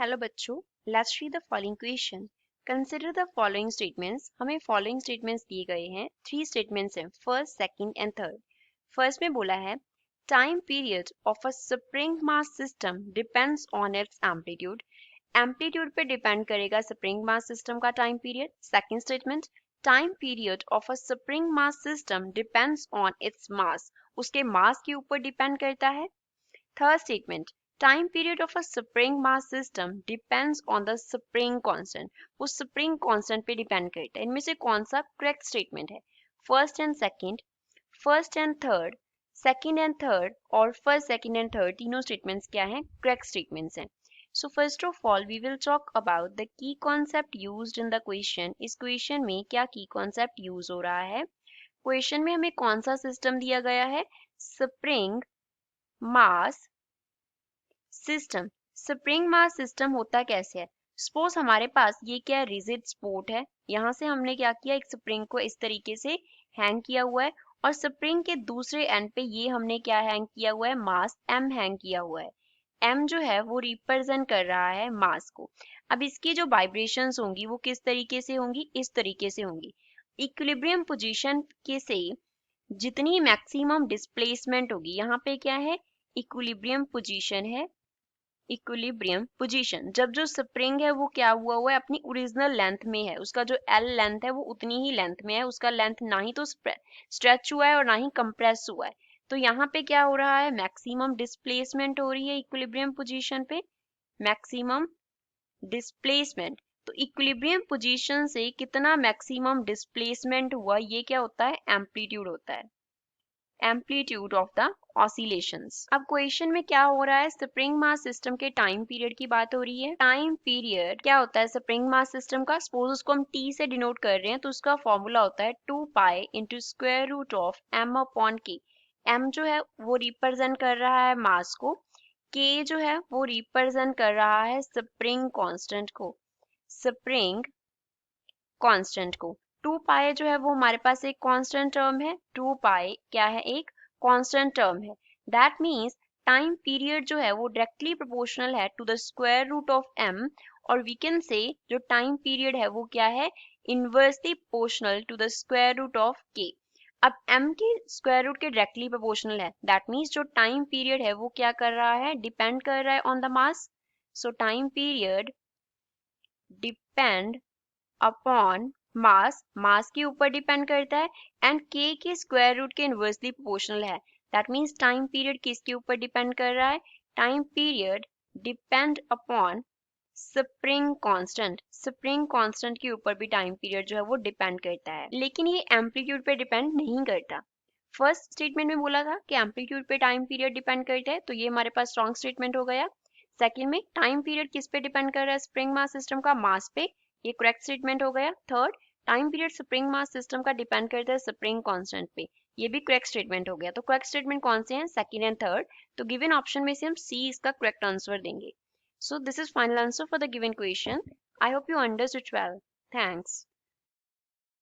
Hello बच्चों, let's read the following question. Consider the following statements. हमें following statements दिए गए हैं। 3 स्टेटमेंट्स हैं, first, second and third. First में बोला है time period of a spring mass system depends on it's amplitude. Amplitude पे डिपेंड करेगा स्प्रिंग मास सिस्टम का time period. Second statement, time period of a spring mass system depends on its mass, उसके मास के ऊपर depend करता है। Third statement, time period of a spring mass system depends on the spring constant। वो spring constant पे depend करता है। इनमें से कौन सा करेक्ट स्टेटमेंट है? First and second, first and third, second and third और फर्स्ट, सेकंड एंड थर्ड तीनों स्टेटमेंट्स क्या हैं? करेक्ट स्टेटमेंट्स हैं। So first of all, we will talk about the key concept used in the question। इस question में क्या की concept use हो रहा है? क्वेश्चन में हमें कौन सा सिस्टम दिया गया है? Spring mass system. Spring mass system होता कैसे है? सपोज हमारे पास ये क्या रिजिड स्पोर्ट है, यहाँ से हमने क्या किया, एक स्प्रिंग को इस तरीके से हैंग किया हुआ है और स्प्रिंग के दूसरे एंड पे ये हमने क्या हैंग किया हुआ है? मास एम हैंग किया हुआ है। एम जो है वो रिप्रेजेंट कर रहा है मास को। अब इसकी जो वाइब्रेशंस होंगी वो किस तरीके से होंगी? इस तरीके से होंगी। इक्विलिब्रियम पोजीशन के से जितनी मैक्सिमम डिस्प्लेसमेंट होगी, यहाँ पे क्या है? इक्विलिब्रियम पोजीशन है। इक्विलिब्रियम पोजीशन, जब जो स्प्रिंग है वो क्या हुआ है? अपनी ओरिजिनल लेंथ में है। उसका जो एल लेंथ है वो उतनी ही लेंथ में है। उसका लेंथ ना ही तो स्ट्रेच हुआ है और ना ही कंप्रेस हुआ है। तो यहाँ पे क्या हो रहा है? मैक्सिमम डिस्प्लेसमेंट हो रही है इक्विलिब्रियम पोजीशन पे। मैक्सिमम डिस्प्लेसमेंट, तो इक्विलिब्रियम पोजीशन से कितना मैक्सिमम डिस्प्लेसमेंट हुआ, ये क्या होता है? एम्पलीट्यूड होता है। Amplitude of the oscillations. अब क्वेश्चन में क्या हो रहा है? स्प्रिंग मास सिस्टम के टाइम पीरियड की बात हो रही है। टाइम पीरियड क्या होता है स्प्रिंग मास सिस्टम का? सपोज उसको हम टी से डिनोट कर रहे हैं तो उसका फॉर्मूला होता है 2 pi into square root of M upon K. M जो है वो रिप्रेजेंट कर रहा है मास को, के जो है वो रिप्रेजेंट कर रहा है स्प्रिंग कांस्टेंट को। स्प्रिंग कांस्टेंट को 2 पाई जो है वो हमारे पास एक कांस्टेंट टर्म है। 2 पाई क्या है? एक कांस्टेंट टर्म है। दैट मीन्स टाइम पीरियड जो है वो डायरेक्टली प्रोपोर्शनल है to the square root of M, और वी कैन से जो टाइम पीरियड है वो क्या है? Inversely proportional to the square root of K. अब m के स्क्वायर रूट के डायरेक्टली प्रोपोर्शनल है। दैट मीन्स जो टाइम पीरियड है वो क्या कर रहा है? डिपेंड कर रहा है on the mass. So time period depend upon mass, mass के ऊपर डिपेंड करता है, एंड के स्क्वायर रूट के इनवर्सली प्रोपोर्शनल है। दैट मीन्स टाइम पीरियड किसके ऊपर डिपेंड कर रहा है? Time period depend upon spring constant. Spring constant के ऊपर भी टाइम पीरियड जो है वो डिपेंड करता है, लेकिन ये एम्पलीट्यूड पे डिपेंड नहीं करता। फर्स्ट स्टेटमेंट में बोला था कि एम्पलीट्यूड पे टाइम पीरियड डिपेंड करता है, तो ये हमारे पास स्ट्रॉन्ग स्टेटमेंट हो गया। सेकंड में टाइम पीरियड किस पे डिपेंड कर रहा है? स्प्रिंग मास सिस्टम का मास पे, ये करेक्ट स्टेटमेंट हो गया। Third, time period spring mass system का डिपेंड करता है स्प्रिंग कांस्टेंट पे, ये भी करेक्ट स्टेटमेंट हो गया। तो करेक्ट स्टेटमेंट कौन से हैं? Second and third. तो गिवन ऑप्शन में से हम सी इसका करेक्ट आंसर देंगे। So this is final answer for the given question. I hope you understood well. Thanks.